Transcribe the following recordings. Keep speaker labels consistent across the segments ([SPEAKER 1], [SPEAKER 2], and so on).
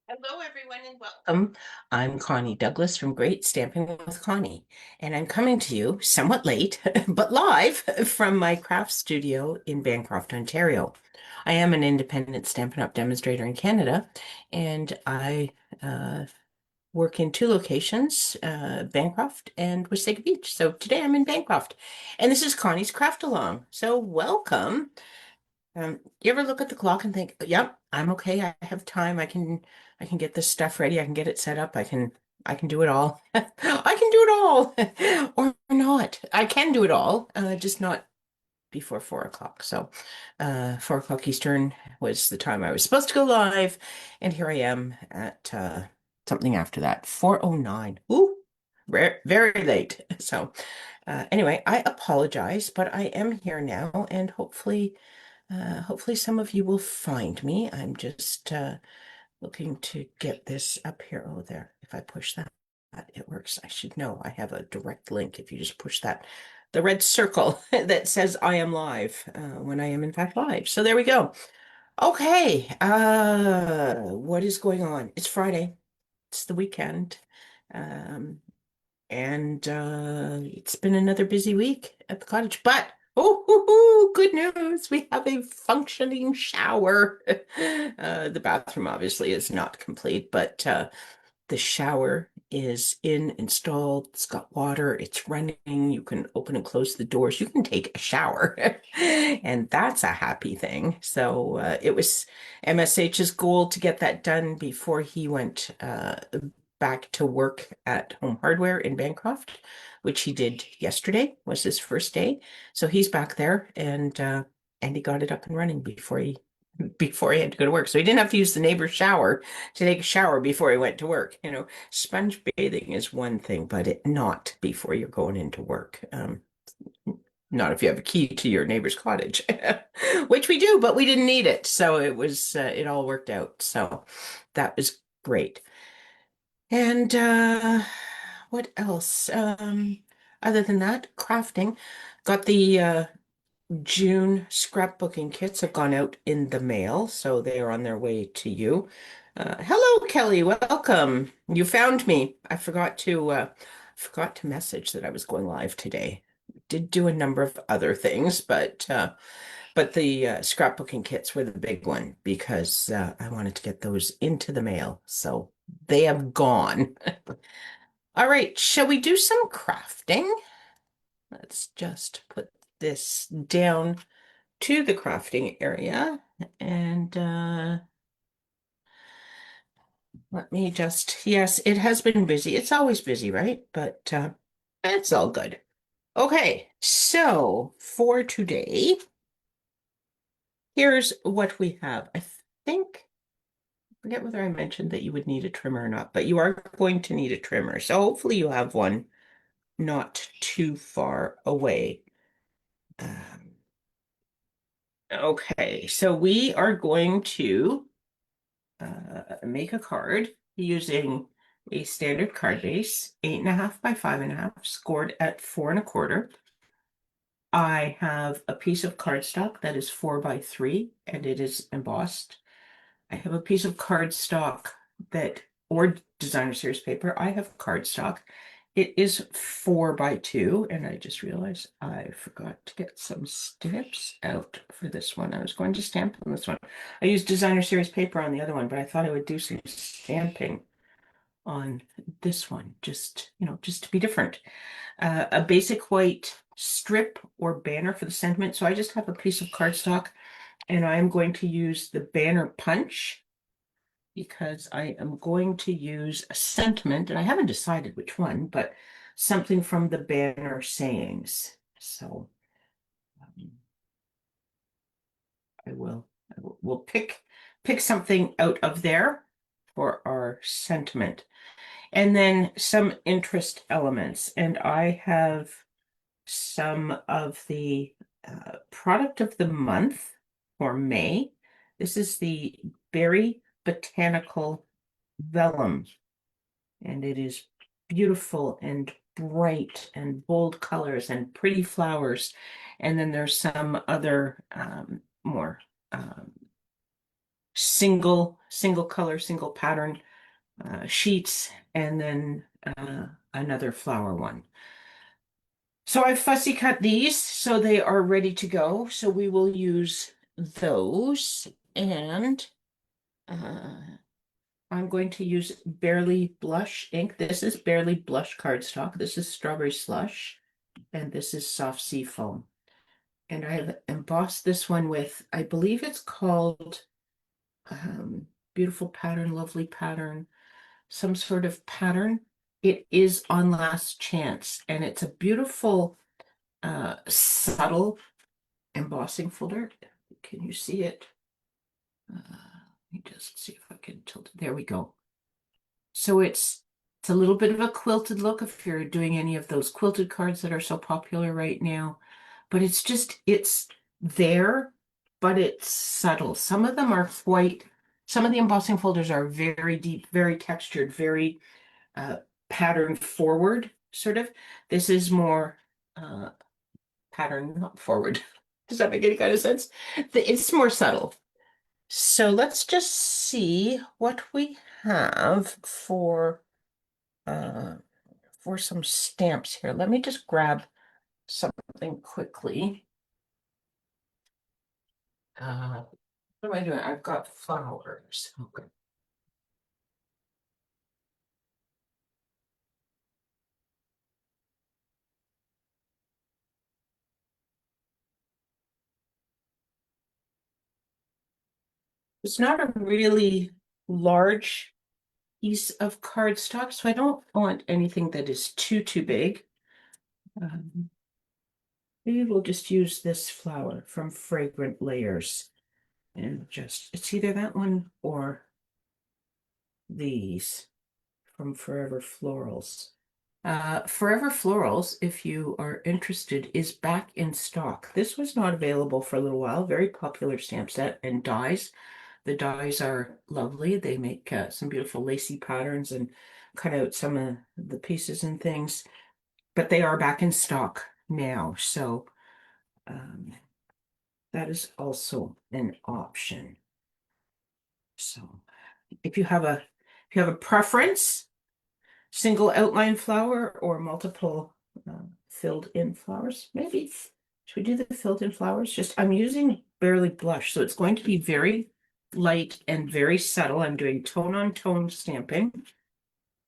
[SPEAKER 1] Hello, everyone, and welcome. I'm Connie Douglas from Great Stamping with Connie, and I'm coming to you somewhat late, but live from my craft studio in Bancroft, Ontario. I am an independent Stampin' Up! Demonstrator in Canada, and I work in two locations, Bancroft and Wasaga Beach. So today I'm in Bancroft, and this is Connie's Craft Along. So welcome. You ever look at the clock and think, "Yep, I'm okay. I have time. I can get this stuff ready. I can get it set up. I can do it all. I can do it all, or not. I can do it all, just not before 4 o'clock. So, 4 o'clock Eastern was the time I was supposed to go live, and here I am at something after that, 4:09. Ooh, very late. So, anyway, I apologize, but I am here now, and hopefully some of you will find me. I'm just looking to get this up here. Oh, there. If I push that, it works. I should know. I have a direct link. If you just push that, the red circle that says I am live, when I am in fact live. So there we go. Okay. What is going on? It's Friday. It's the weekend. Um, and it's been another busy week at the cottage, but good news. We have a functioning shower. The bathroom obviously is not complete, but the shower is installed. It's got water. It's running. You can open and close the doors. You can take a shower, and that's a happy thing. So it was MSH's goal to get that done before he went back to work at Home Hardware in Bancroft, which he did yesterday, was his first day. So he's back there, and he got it up and running before he had to go to work. So he didn't have to use the neighbor's shower to take a shower before he went to work. Sponge bathing is one thing, but not before you're going into work. Not if you have a key to your neighbor's cottage, which we do, but we didn't need it. So it all worked out. So that was great. And what else? Other than that, crafting. Got the June scrapbooking kits have gone out in the mail, so they are on their way to you. Hello, Kelly. Welcome. You found me. I forgot to message that I was going live today. Did do a number of other things, but the scrapbooking kits were the big one because I wanted to get those into the mail. So they have gone. All right, shall we do some crafting? Let's just put this down to the crafting area and let me just, yes, it has been busy. It's always busy, right? But it's all good. Okay, so for today, here's what we have. I think, I forget whether I mentioned that you would need a trimmer or not, but you are going to need a trimmer. So hopefully you have one not too far away. Um, okay, so we are going to make a card using a standard card base, 8.5 by 5.5, scored at 4 1/4. I have a piece of cardstock that is 4 by 3 and it is embossed. I have a piece of cardstock or designer series paper. I have cardstock. It is 4 by 2, and I just realized I forgot to get some stamps out for this one. I was going to stamp on this one. I used designer series paper on the other one, but I thought I would do some stamping on this one, just to be different. A basic white strip or banner for the sentiment. So I just have a piece of cardstock, and I'm going to use the banner punch because I am going to use a sentiment, and I haven't decided which one, but something from the banner sayings. So um, we'll pick something out of there for our sentiment. And then some interest elements. And I have some of the product of the month for May. This is the Berry Botanical Vellum, and it is beautiful and bright and bold colors and pretty flowers. And then there's some other more um, single color, single pattern sheets, and then another flower one. So I've fussy cut these so they are ready to go. So we will use those. And uh, I'm going to use Barely Blush ink. This is Barely Blush cardstock. This is Strawberry Slush. And this is Soft Sea Foam. And I've embossed this one with, I believe it's called Beautiful Pattern, Lovely Pattern, some sort of pattern. It is on Last Chance, and it's a beautiful, subtle embossing folder. Can you see it? Let me just see if I can tilt it. There we go. So it's a little bit of a quilted look if you're doing any of those quilted cards that are so popular right now. But it's there, but it's subtle. Some of them are quite, some of the embossing folders are very deep, very textured, very uh, pattern forward, sort of. This is more uh, pattern not forward. Does that make any kind of sense? It's more subtle. So let's just see what we have uh, for some stamps here. Let me just grab something quickly. What am I doing? I've got flowers. Okay. It's not a really large piece of cardstock, so I don't want anything that is too big. Um, Maybe we'll just use this flower from Fragrant Layers and just, it's either that one or these from Forever Florals. Forever Florals, if you are interested, is back in stock. This was not available for a little while. Very popular stamp set and dies. The dies are lovely. They make some beautiful lacy patterns and cut out some of the pieces and things, but they are back in stock now. So um, that is also an option. So if you have a preference, single outline flower or multiple filled in flowers, maybe should we do the filled in flowers? Just I'm using Barely Blush, so it's going to be very light and very subtle. I'm doing tone on tone stamping.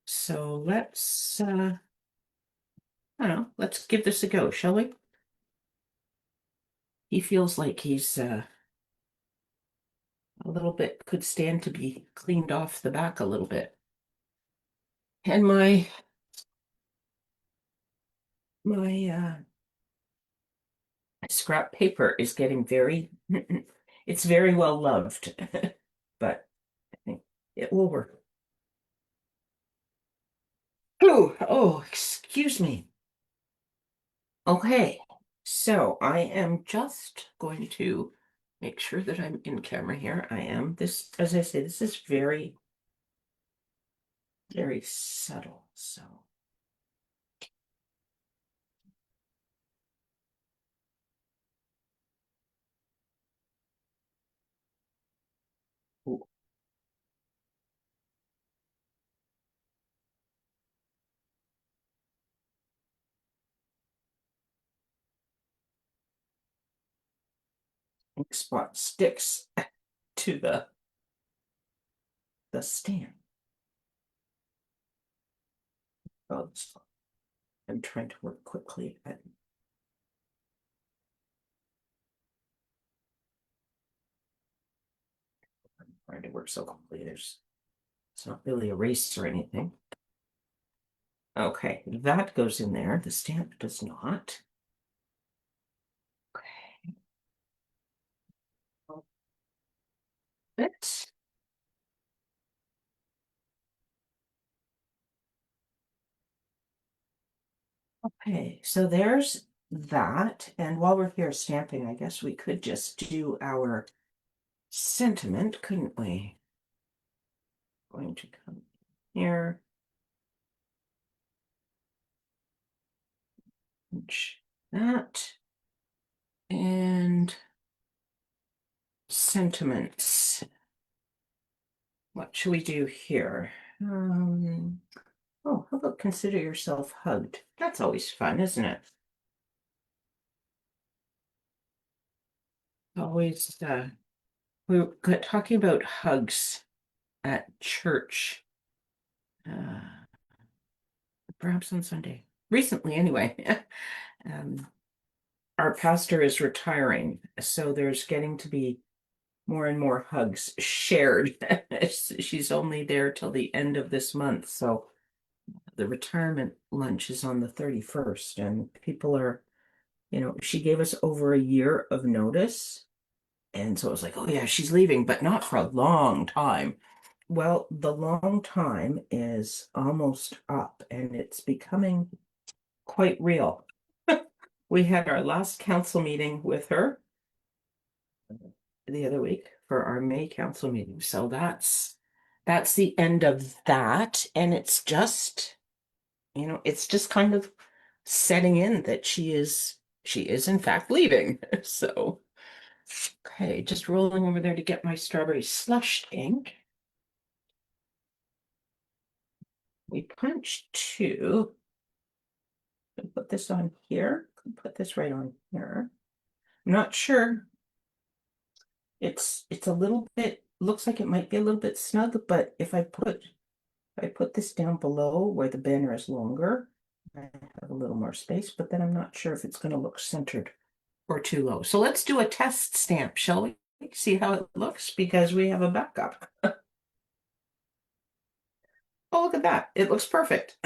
[SPEAKER 1] So I don't know, let's give this a go, shall we? He feels like he's a little bit, could stand to be cleaned off the back a little bit. And my scrap paper is getting very, it's very well loved, but I think it will work. Oh, excuse me. Okay, so I am just going to make sure that I'm in camera here. I am. This, as I say, this is very, very subtle. So, ooh, ink spot sticks to the stamp. Oh, I'm trying to work quickly. I'm trying to work so quickly. It's not really erased or anything. Okay, that goes in there. The stamp does not. Okay. It. Okay, so there's that. And while we're here stamping, I guess we could just do our sentiment, couldn't we? Going to come here. Punch that. And sentiments. What should we do here? Oh, how about consider yourself hugged? That's always fun, isn't it? Always, we were talking about hugs at church, uh, perhaps on Sunday. Recently, anyway. Um, our pastor is retiring, so there's getting to be more and more hugs shared. She's only there till the end of this month, so the retirement lunch is on the 31st, and people are, she gave us over a year of notice. And so it was like, oh yeah, she's leaving, but not for a long time. Well, the long time is almost up and it's becoming quite real. We had our last council meeting with her the other week for our May council meeting. So that's the end of that. And it's just kind of setting in that she is in fact leaving. So okay, just rolling over there to get my strawberry slush ink. We punch two. Put this on here. Put this right on here. I'm not sure. It's a little bit, looks like it might be a little bit snug, but if I put this down below where the banner is longer, I have a little more space, but then I'm not sure if it's going to look centered or too low. So let's do a test stamp, shall we? See how it looks because we have a backup. Oh, look at that. It looks perfect.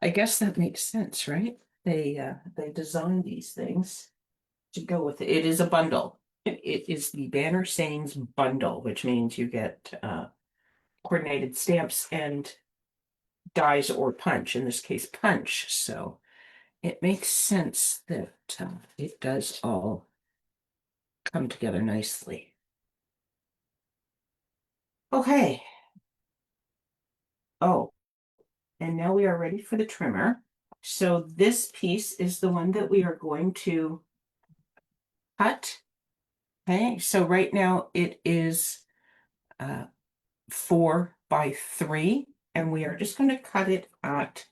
[SPEAKER 1] I guess that makes sense, right? They design these things to go with it. It is a bundle. It is the Banner Sayings bundle, which means you get coordinated stamps and dies or punch, in this case, punch. So it makes sense that it does all come together nicely. Okay. Oh, and now we are ready for the trimmer. So this piece is the one that we are going to cut. Okay, so right now it is 4 by 3, and we are just going to cut it at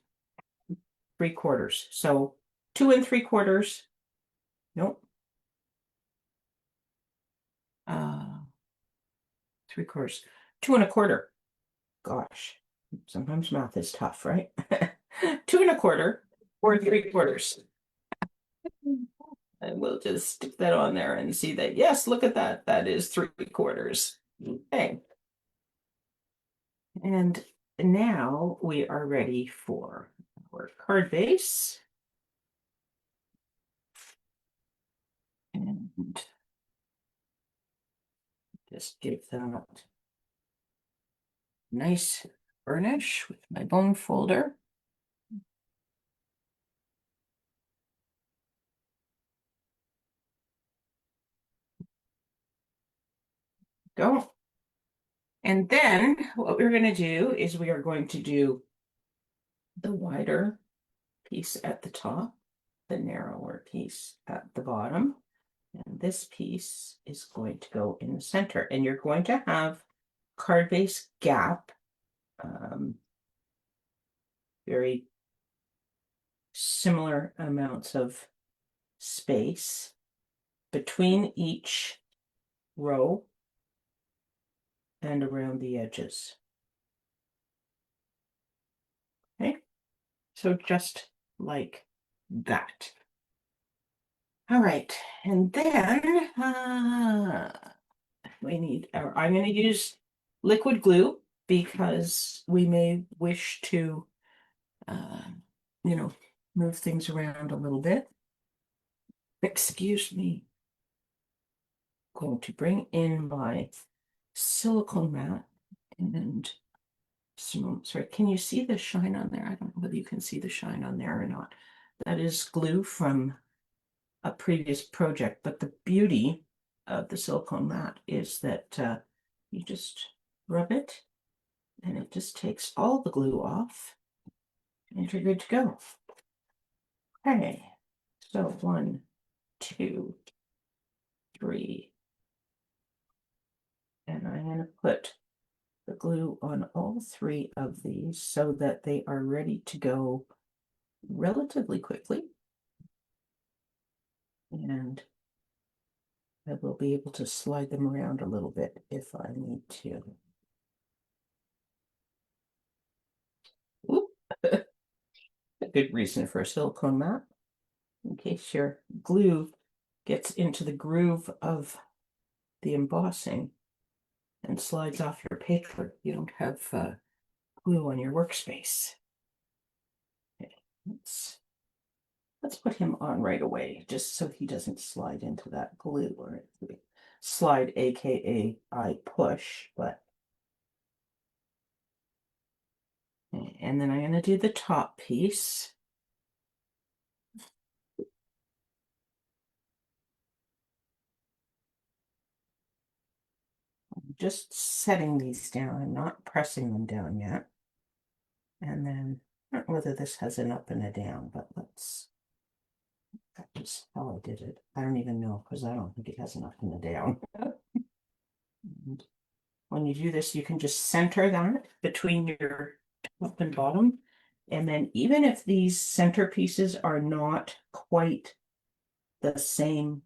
[SPEAKER 1] 3/4. So 2 3/4. Nope. 3/4. 2 1/4. Gosh, sometimes math is tough, right? 2 1/4 or 3/4. And we'll just stick that on there and see that, yes, look at that. That is 3/4. Okay. And now we are ready for our card base. And just give that nice burnish with my bone folder. Go. And then what we're going to do is we are going to do the wider piece at the top, the narrower piece at the bottom. And this piece is going to go in the center. And you're going to have card base gap, very similar amounts of space between each row and around the edges. Okay, so just like that. All right, and then I'm going to use liquid glue because we may wish to, uh, you know, move things around a little bit. Excuse me. Going to bring in my silicone mat and sorry, can you see the shine on there? I don't know whether you can see the shine on there or not. That is glue from a previous project, but the beauty of the silicone mat is that you just rub it and it just takes all the glue off and you're good to go. Okay, so 1, 2, 3, And I'm going to put the glue on all three of these so that they are ready to go relatively quickly. And I will be able to slide them around a little bit if I need to. Oop. A good reason for a silicone mat, in case your glue gets into the groove of the embossing and slides off your paper. You don't have glue on your workspace. Okay, let's put him on right away, just so he doesn't slide into that glue, or slide, aka I push, but. And then I'm going to do the top piece. I'm just setting these down. I'm not pressing them down yet. And then, I don't know whether this has an up and a down, but that's just how I did it. I don't even know, because I don't think it has an up and a down. And when you do this, you can just center that between your top and bottom. And then even if these center pieces are not quite the same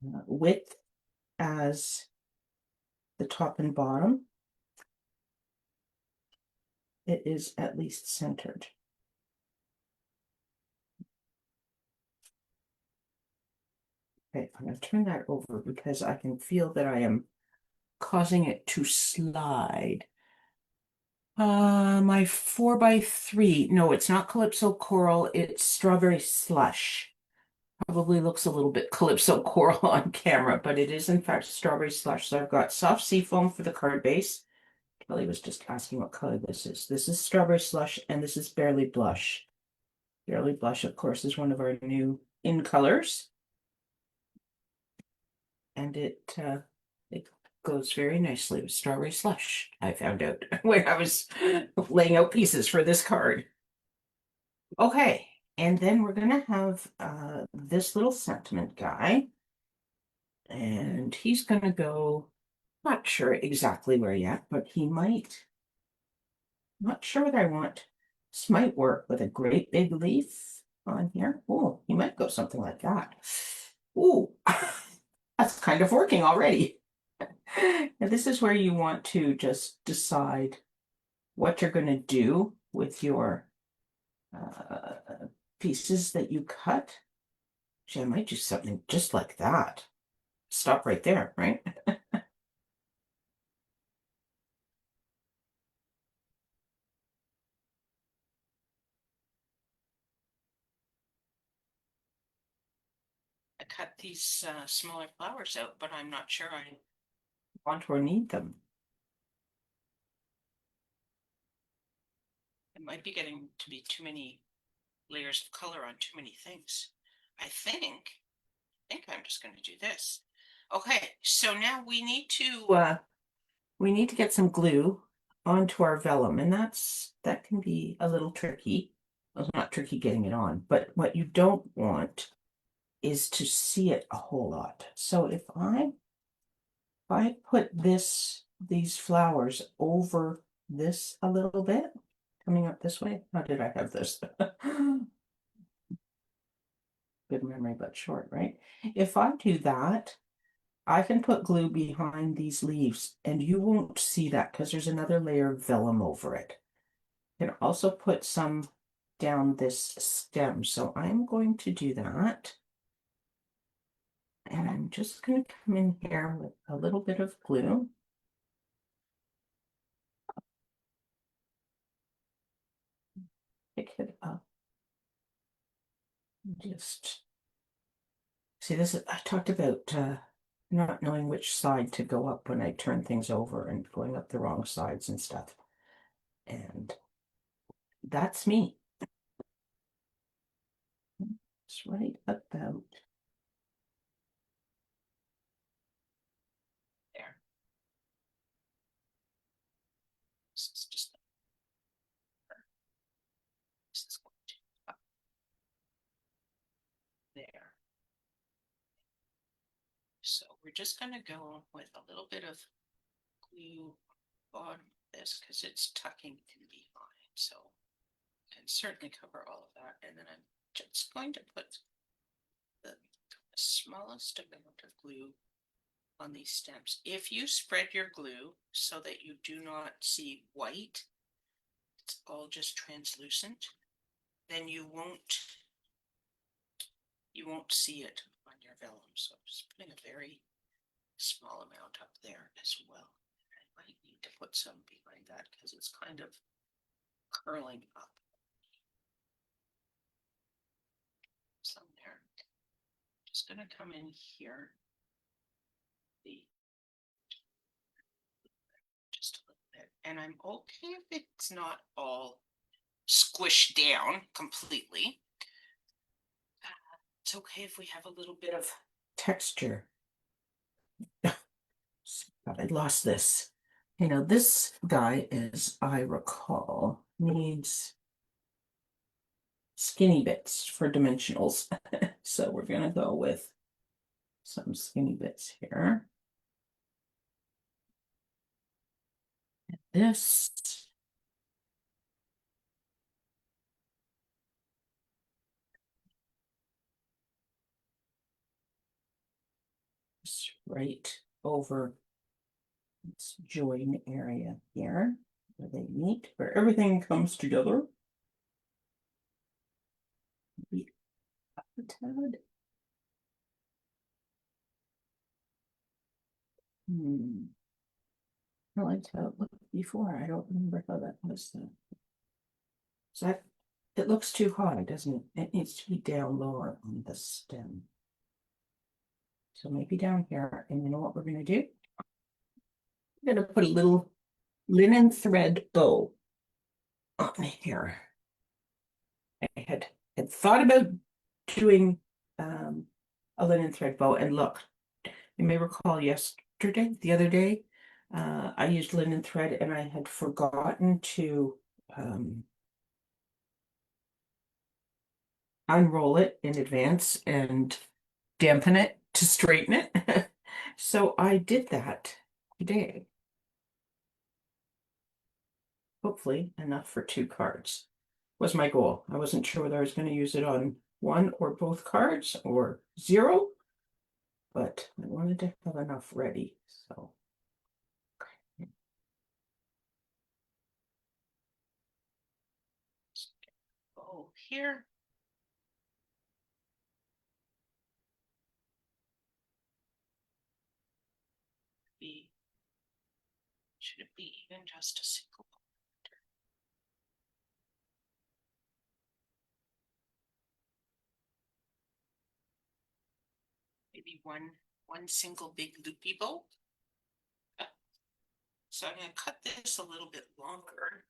[SPEAKER 1] width as the top and bottom, it is at least centered. Okay, I'm going to turn that over because I can feel that I am causing it to slide. My 4x3. No, it's not Calypso Coral, it's Strawberry Slush. Probably looks a little bit Calypso Coral on camera, but it is in fact Strawberry Slush. So I've got soft seafoam for the card base. Kelly was just asking what color this is. This is Strawberry Slush, and this is Barely Blush. Barely Blush, of course, is one of our new in colors. And it goes very nicely with Strawberry Slush, I found out when I was laying out pieces for this card. Okay, and then we're gonna have this little sentiment guy, and he's gonna go, not sure exactly where yet, but he might, not sure what I want. This might work with a great big leaf on here. Oh, he might go something like that. Oh, that's kind of working already. Now, this is where you want to just decide what you're going to do with your uh, pieces that you cut. Actually, I might do something just like that. Stop right there, right? I cut these smaller flowers out, but I'm not sure I want or need them. It might be getting to be too many layers of color on too many things. I think I'm just going to do this. Okay, so now we need to get some glue onto our vellum, and that can be a little tricky. Well, it's not tricky getting it on, but what you don't want is to see it a whole lot. So if I put these flowers over this a little bit, coming up this way. How did I have this? Good memory, but short, right? If I do that, I can put glue behind these leaves and you won't see that because there's another layer of vellum over it. You can also put some down this stem. So I'm going to do that. And I'm just going to come in here with a little bit of glue. Pick it up. Just see this. I talked about not knowing which side to go up when I turn things over and going up the wrong sides and stuff. And that's me. It's right about there. This is just this is going to up there. So we're just going to go with a little bit of glue on this because it's tucking in behind. So I can certainly cover all of that. And then I'm just going to put the smallest amount of glue on these stems. If you spread your glue so that you do not see white, it's all just translucent, then you won't see it on your vellum. So I'm just putting a very small amount up there as well. I might need to put some behind that because it's kind of curling up. Some there. Just gonna come in here. Just a little bit. And I'm okay if it's not all squished down completely. It's okay if we have a little bit of texture. But I lost this. You know, this guy, as I recall, needs skinny bits for dimensionals. So we're going to go with some skinny bits here. And this. Right over this join area here where they meet, where everything comes together. Maybe up a tad. I liked how it looked before. I don't remember how that was though. So it looks too high, doesn't it? It needs to be down lower on the stem. So maybe down here, and you know what we're going to do? We're going to put a little linen thread bow on here. I had thought about doing a linen thread bow, and look, you may recall the other day, I used linen thread and I had forgotten to unroll it in advance and dampen it to straighten it. So I did that today. Hopefully enough for 2 cards was my goal. I wasn't sure whether I was going to use it on 1 or both cards or 0, but I wanted to have enough ready. So oh, here. Should it be even just a single border? Maybe one single big loopy bow. So I'm going to cut this a little bit longer.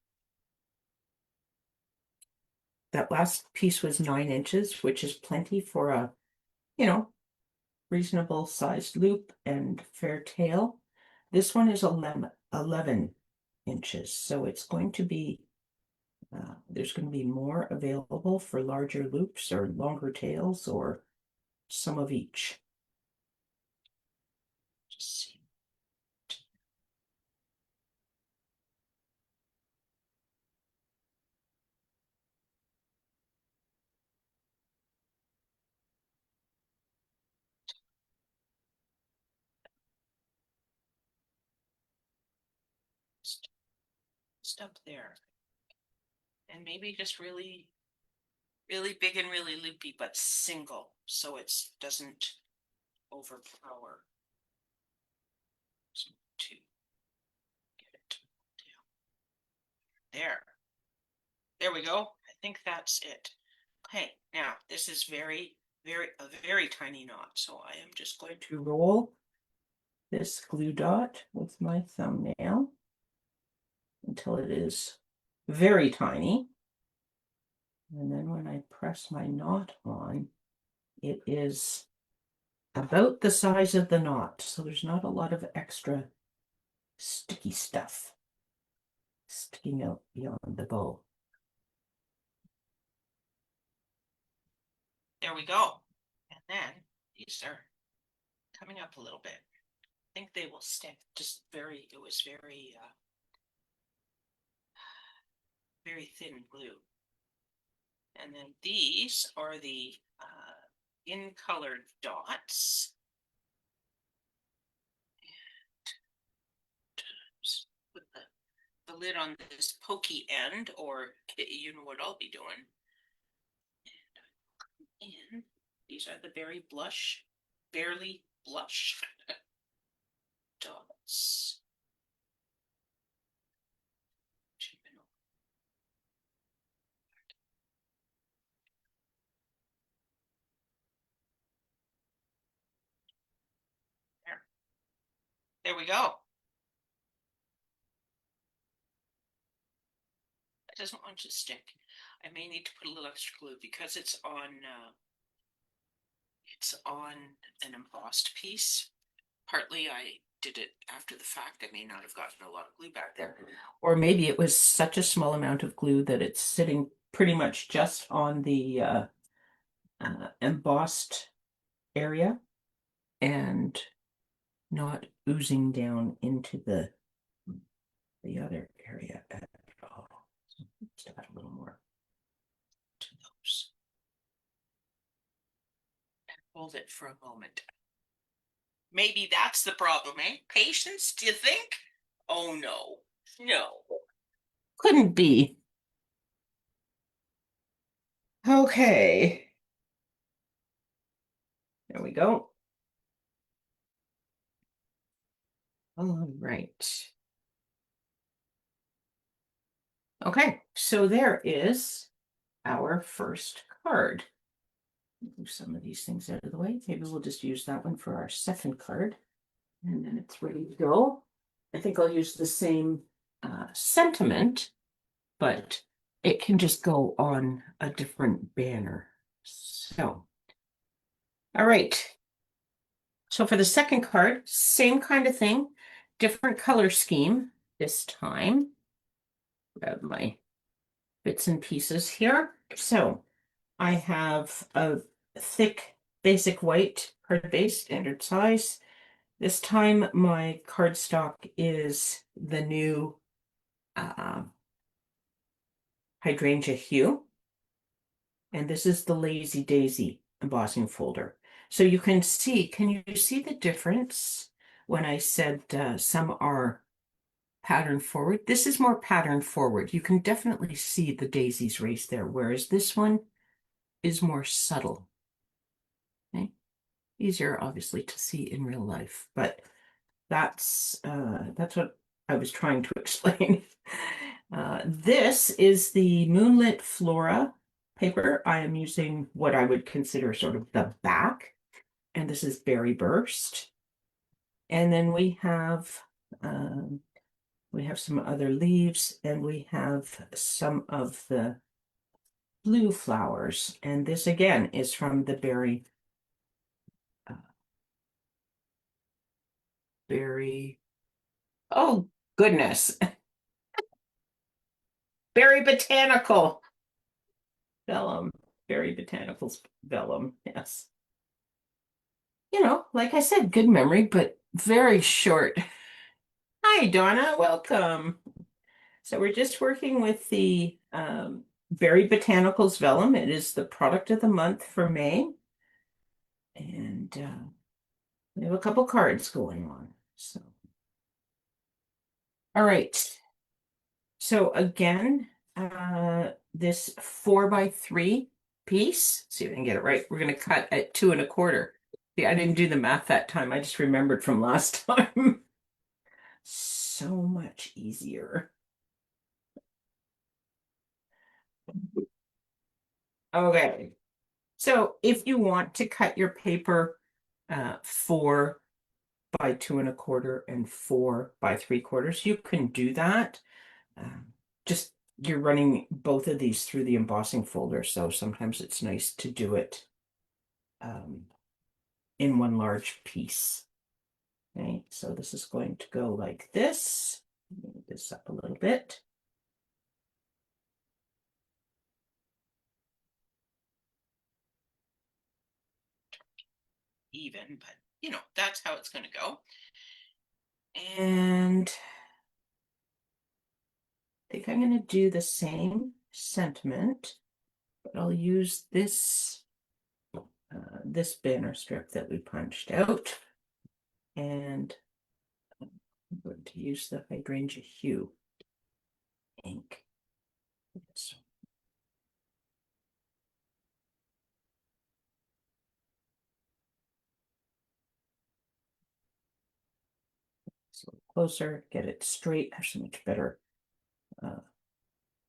[SPEAKER 1] That last piece was 9 inches, which is plenty for a, you know, reasonable sized loop and fair tail. This one is 11 inches, so it's going to be, there's going to be more available for larger loops or longer tails or some of each. Just see. Just up there. And maybe just really big and really loopy, but single, so it doesn't overpower. So to get it down. There we go. I think that's it. Okay, now this is a very tiny knot, so I am just going to roll this glue dot with my thumbnail until it is very tiny. And then when I press my knot on, it is about the size of the knot. So there's not a lot of extra sticky stuff sticking out beyond the bow. There we go. And then these are coming up a little bit. I think they will stick. Just it was very thin glue. And then these are the in-colored dots. And just put the lid on this pokey end, or you know what I'll be doing. And these are the barely blush dots. There we go. It doesn't want to stick. I may need to put a little extra glue because it's on an embossed piece. Partly I did it after the fact. I may not have gotten a lot of glue back there. Or maybe it was such a small amount of glue that it's sitting pretty much just on the embossed area and not oozing down into the other area at all. So let's add a little more to those. And hold it for a moment. Maybe that's the problem, eh? Patience, do you think? Oh, no. No. Couldn't be. Okay. There we go. All right. Okay, so there is our first card. Move some of these things out of the way. Maybe we'll just use that one for our second card. And then it's ready to go. I think I'll use the same sentiment, but it can just go on a different banner. So, all right. So for the second card, same kind of thing, different color scheme this time. Grab my bits and pieces here. So I have a thick basic white card base, standard size. This time my cardstock is the new hydrangea hue. And this is the Lazy Daisy embossing folder. So you can see, can you see the difference when I said some are pattern forward? This is more pattern forward. You can definitely see the daisies raised there, whereas this one is more subtle. Okay? Easier, obviously, to see in real life, but that's what I was trying to explain. This is the Moonlit Flora paper. I am using what I would consider sort of the back, and this is Berry Burst. And then we have some other leaves, and we have some of the blue flowers. And this again is from the berry oh goodness, Berry Botanical Vellum, Berry Botanical's Vellum, yes. You know, like I said, good memory, but very short. Hi, Donna, welcome. So we're just working with the Berry Botanicals Vellum. It is the product of the month for May. And we have a couple cards going on. So, all right. So again, this 4x3 piece, see if I can get it right. We're going to cut at 2 1/4. See, I didn't do the math that time. I just remembered from last time. So much easier. Okay. So if you want to cut your paper 4 by 2 1/4 and 4 by 3/4, you can do that. Just you're running both of these through the embossing folder, so sometimes it's nice to do it in one large piece. Okay, so this is going to go like this. Move this up a little bit. Even, but that's how it's going to go. And I think I'm going to do the same sentiment, but I'll use this banner strip that we punched out, and I'm going to use the hydrangea hue ink. So closer, get it straight. I have so much better,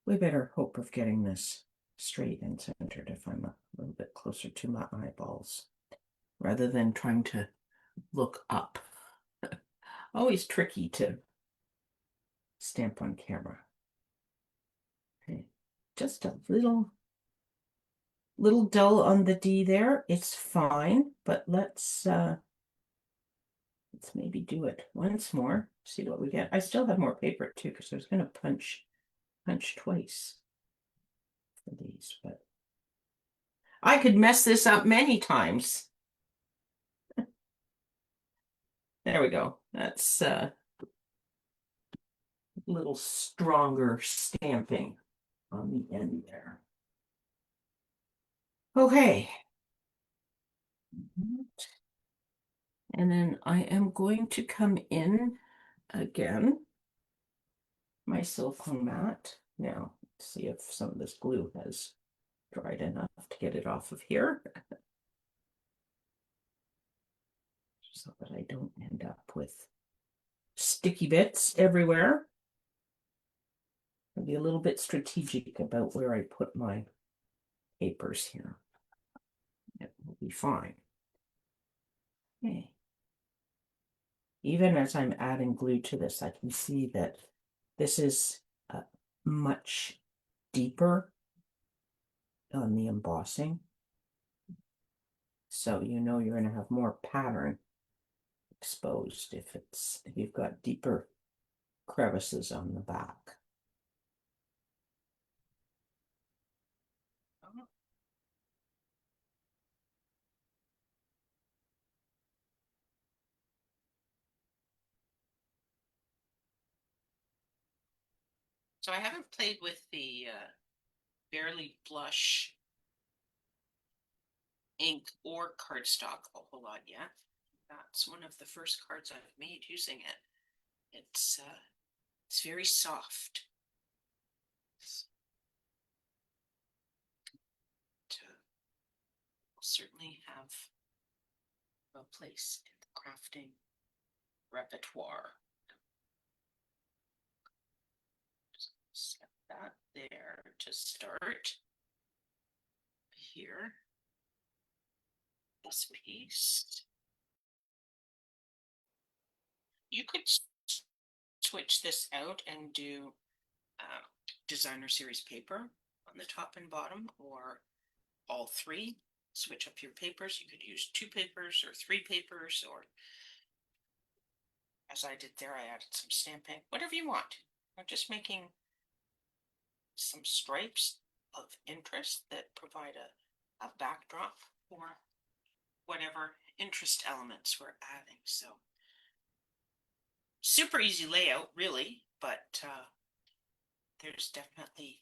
[SPEAKER 1] way better hope of getting this straight and centered if I'm a little bit closer to my eyeballs, rather than trying to look up. Always tricky to stamp on camera. Okay, just a little dull on the D there. It's fine, but let's maybe do it once more, see what we get. I still have more paper too, because I was going to punch twice for these, but I could mess this up many times. There we go. That's a little stronger stamping on the end there. Okay. And then I am going to come in again, my silicone mat. Now, let's see if some of this glue has dried enough to get it off of here, so that I don't end up with sticky bits everywhere. I'll be a little bit strategic about where I put my papers here. It will be fine. Okay. Even as I'm adding glue to this, I can see that this is much deeper on the embossing. So you know you're going to have more pattern exposed if you've got deeper crevices on the back. So I haven't played with the Barely Blush ink or cardstock a whole lot yet. That's one of the first cards I've made using it. It's very soft. Will certainly have a place in the crafting repertoire. Just set that there to start. Here, this piece. You could switch this out and do designer series paper on the top and bottom, or all three. Switch up your papers. You could use 2 papers or 3 papers, or as I did there, I added some stamping, whatever you want. I'm just making some stripes of interest that provide a backdrop for whatever interest elements we're adding. So super easy layout, really, but there's definitely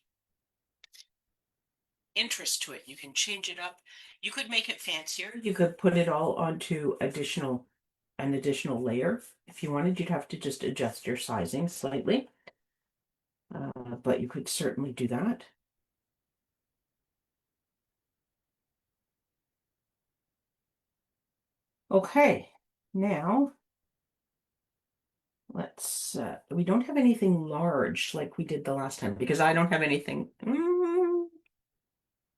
[SPEAKER 1] interest to it. You can change it up. You could make it fancier. You could put it all onto an additional layer. If you wanted, you'd have to just adjust your sizing slightly. But you could certainly do that. Okay, now let's, we don't have anything large like we did the last time, because I don't have anything.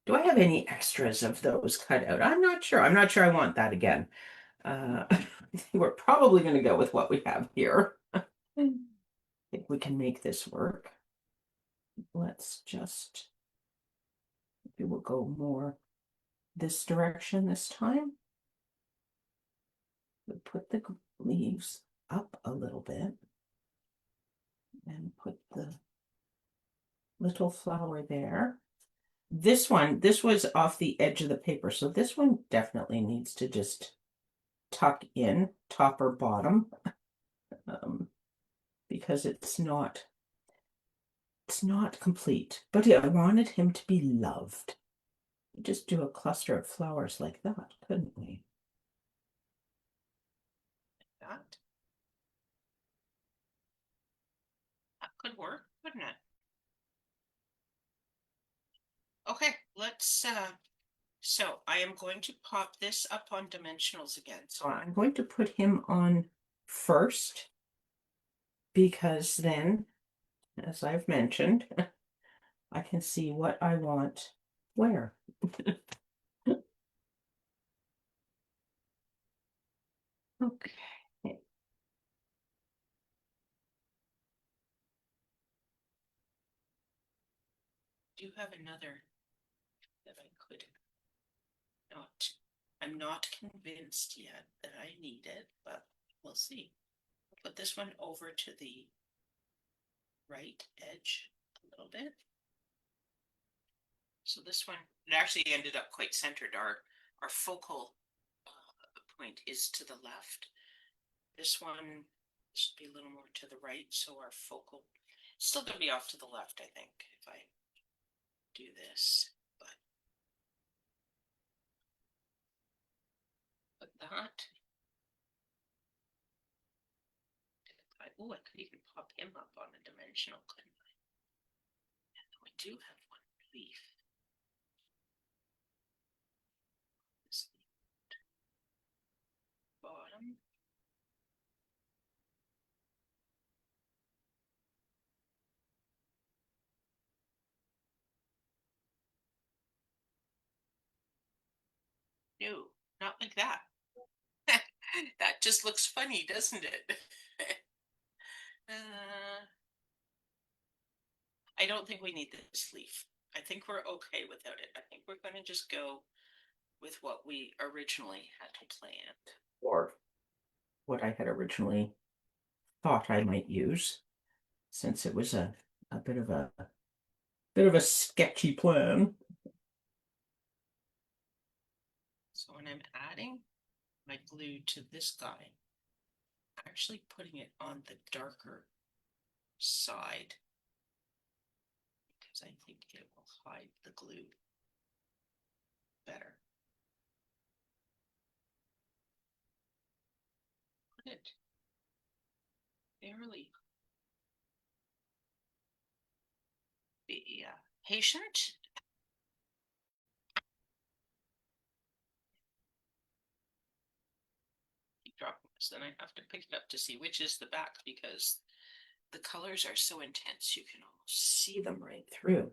[SPEAKER 1] Do I have any extras of those cut out? I'm not sure. I'm not sure I want that again. We're probably going to go with what we have here. I think we can make this work. Let's just, maybe we'll go more this direction this time. We'll put the leaves up a little bit and put the little flower there. This was off the edge of the paper, so this one definitely needs to just tuck in top or bottom, um, because it's not complete. But yeah, I wanted him to be loved. Just do a cluster of flowers like that, couldn't we? That could work, couldn't it? Okay, so I am going to pop this up on dimensionals again. So I'm going to put him on first because then, as I've mentioned, I can see what I want where. Okay. Do you have another that I could not? I'm not convinced yet that I need it, but we'll see. I'll put this one over to the right edge a little bit. So this one, it actually ended up quite centered. Our focal point is to the left. This one should be a little more to the right, so our focal, still going to be off to the left, I think, if I do this, but that, oh, I could even pop him up on a dimensional, couldn't I? And we do have one leaf. This bottom. No, not like that. That just looks funny, doesn't it? I don't think we need this leaf. I think we're okay without it. I think we're going to just go with what we originally had planned. Or what I had originally thought I might use, since it was a bit of a sketchy plan. So when I'm adding my glue to this guy, I'm actually putting it on the darker side because I think it will hide the glue better. Put it fairly. Be patient. Keep dropping this, then I have to pick it up to see which is the back because the colors are so intense you can almost see them right through.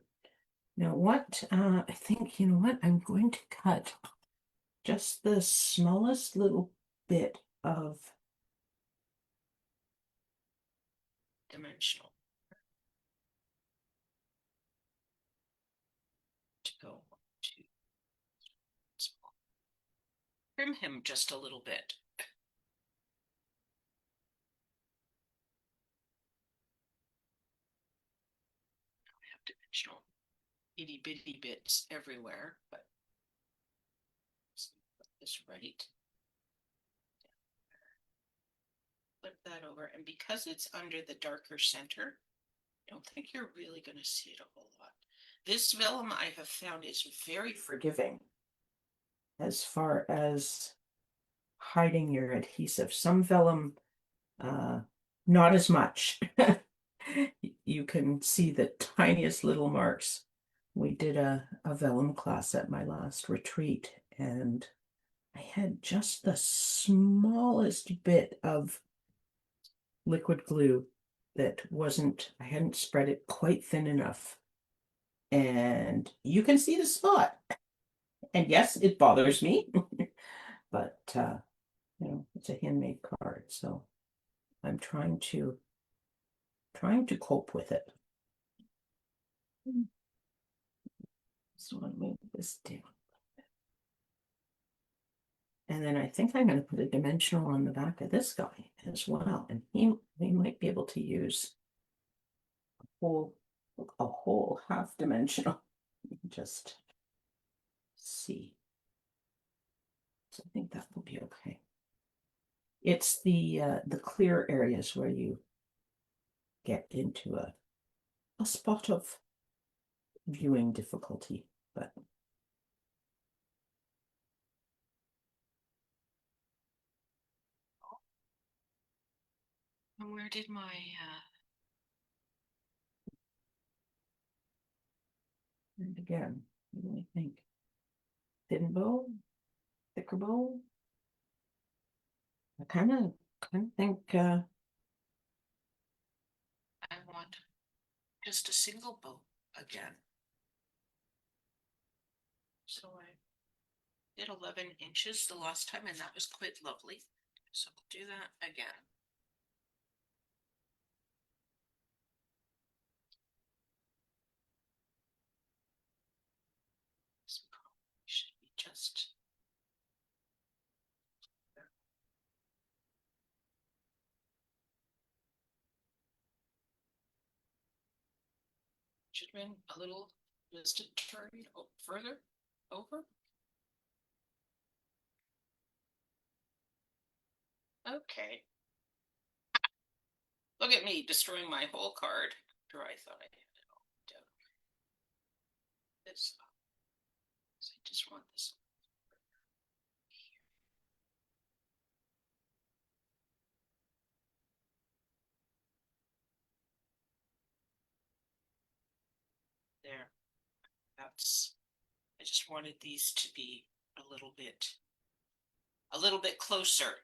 [SPEAKER 1] Now what, I think, you know what, I'm going to cut just the smallest little bit of dimensional to go to small. Trim him just a little bit. I have dimensional itty bitty bits everywhere, but let's put this right. Flip that over, and because it's under the darker center, I don't think you're really going to see it a whole lot. This vellum I have found is very forgiving as far as hiding your adhesive. Some vellum, not as much. You can see the tiniest little marks. We did a vellum class at my last retreat, and I had just the smallest bit of liquid glue that wasn't, I hadn't spread it quite thin enough. And you can see the spot. And yes, it bothers me, but it's a handmade card, so I'm trying to cope with it. So I'll move this down. And then I think I'm going to put a dimensional on the back of this guy as well. And we might be able to use a whole half dimensional. Just see. So I think that will be okay. It's the clear areas where you get into a spot of viewing difficulty, but where did my and again, what do I think? Thin bow, thicker bow? I kind of think I want just a single bow again. So I did 11 inches the last time, and that was quite lovely. So we'll do that again. This probably should be just should have been a little just a turn further over. Okay. Look at me destroying my whole card after I thought I had it all done. This, so I just want this here. There. That's, I just wanted these to be a little bit closer.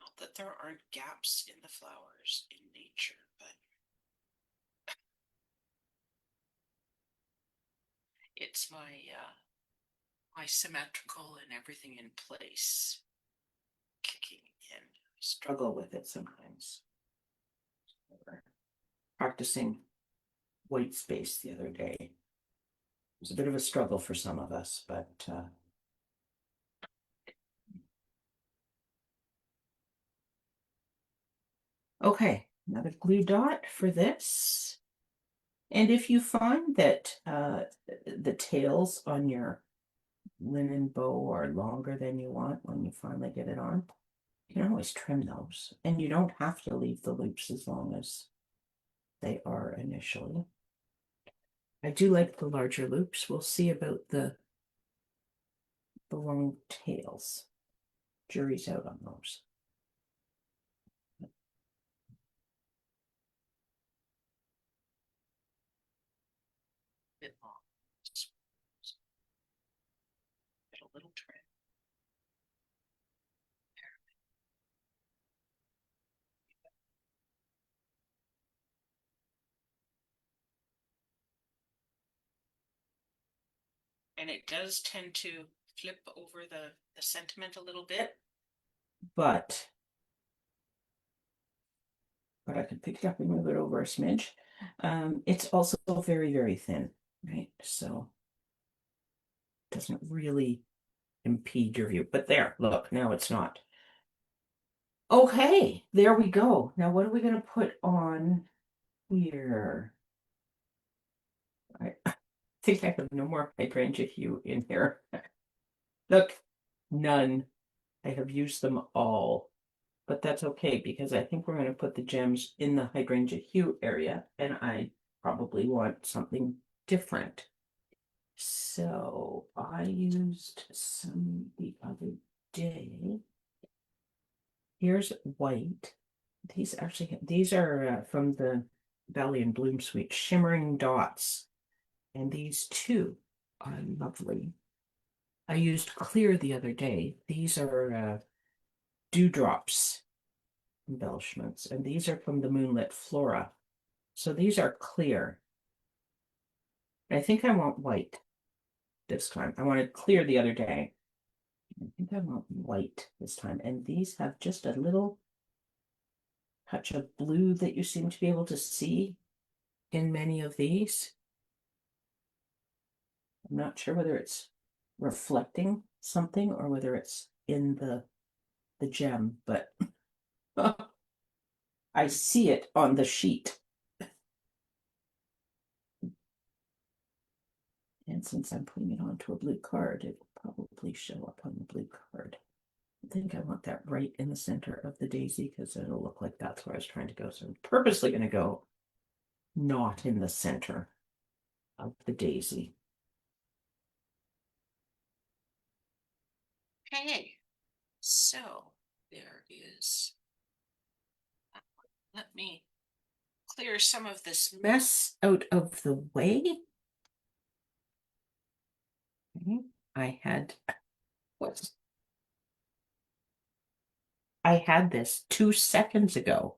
[SPEAKER 1] Not that there aren't gaps in the flowers in nature, but it's my symmetrical and everything in place kicking in. I struggle with it sometimes. Practicing white space the other day. It was a bit of a struggle for some of us, but okay, another glue dot for this. And if you find that the tails on your linen bow are longer than you want when you finally get it on, you can always trim those. And you don't have to leave the loops as long as they are initially. I do like the larger loops. We'll see about the long tails. Jury's out on those. Bit long. Get a little trim. And it does tend to flip over the sentiment a little bit, but I could pick it up and move it over a smidge. It's also very, very thin, right? So it doesn't really impede your view. But there, look, now it's not. Okay, there we go. Now what are we going to put on here? I think I have no more hydrangea hue in here. Look, none. I have used them all. But that's okay because I think we're going to put the gems in the hydrangea hue area, and I probably want something different. So I used some the other day. Here's white. These are from the Valley and Bloom Suite, shimmering dots. And these two are lovely. I used clear the other day. These are dewdrops embellishments, and these are from the Moonlit Flora. So these are clear. I think I want white this time. I wanted clear the other day. I think I want white this time. And these have just a little touch of blue that you seem to be able to see in many of these. I'm not sure whether it's reflecting something or whether it's in the gem, but I see it on the sheet. And since I'm putting it onto a blue card, it will probably show up on the blue card. don't think I want that right in the center of the daisy because it'll look like that's where I was trying to go. So I'm purposely going to go not in the center of the daisy. Okay, so there is. Let me clear some of this mess out of the way. Okay, I had what? I had this 2 seconds ago.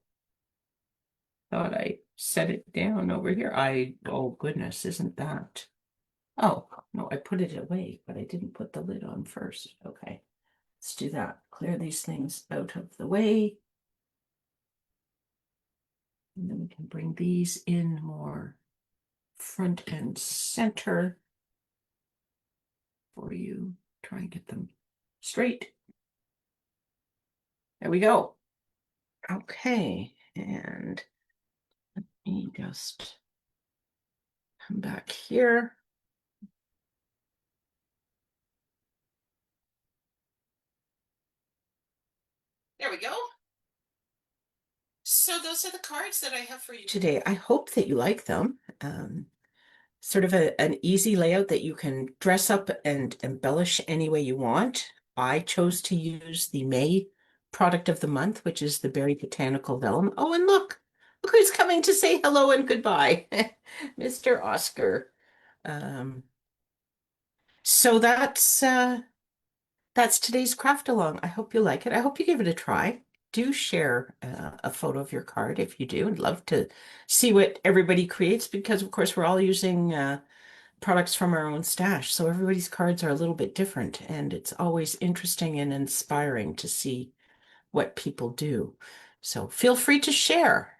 [SPEAKER 1] Thought I set it down over here. Oh goodness, isn't that? Oh, no, I put it away, but I didn't put the lid on first. Okay, let's do that. Clear these things out of the way. And then we can bring these in more front and center for you. Try and get them straight. There we go. Okay, and let me just come back here. There we go. So those are the cards that I have for you today. I hope that you like them. Sort of an easy layout that you can dress up and embellish any way you want. I chose to use the May product of the month, which is the Berry Botanical Vellum. Oh, and look who's coming to say hello and goodbye, Mr. Oscar. Um, so that's today's craft along. I hope you like it. I hope you give it a try. Do share a photo of your card if you do. I'd love to see what everybody creates because, of course, we're all using products from our own stash. So everybody's cards are a little bit different, and it's always interesting and inspiring to see what people do. So feel free to share.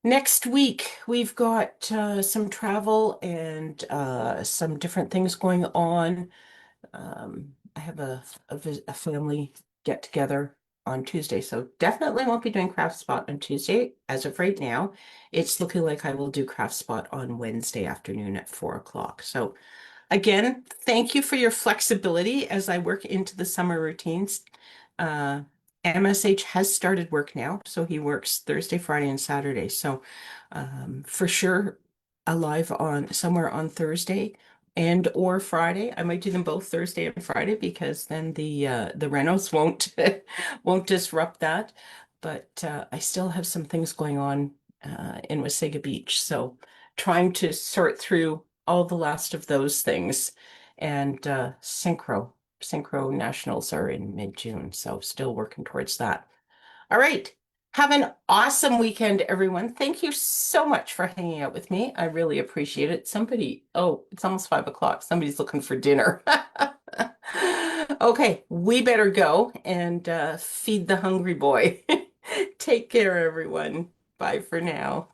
[SPEAKER 1] Next week, we've got some travel and some different things going on. I have a family get together on Tuesday, so definitely won't be doing Craft Spot on Tuesday. As of right now, it's looking like I will do Craft Spot on Wednesday afternoon at 4 o'clock. So again, thank you for your flexibility as I work into the summer routines. Uh, MSH has started work now, so he works Thursday, Friday, and Saturday. So for sure, alive on somewhere on Thursday and or Friday. I might do them both Thursday and Friday because then the renos won't won't disrupt that. But I still have some things going on in Wasaga Beach, so trying to sort through all the last of those things. And synchro nationals are in mid-June, so still working towards that. All right. Have an awesome weekend, everyone. Thank you so much for hanging out with me. I really appreciate it. Oh, it's almost 5 o'clock. Somebody's looking for dinner. Okay, we better go and feed the hungry boy. Take care, everyone. Bye for now.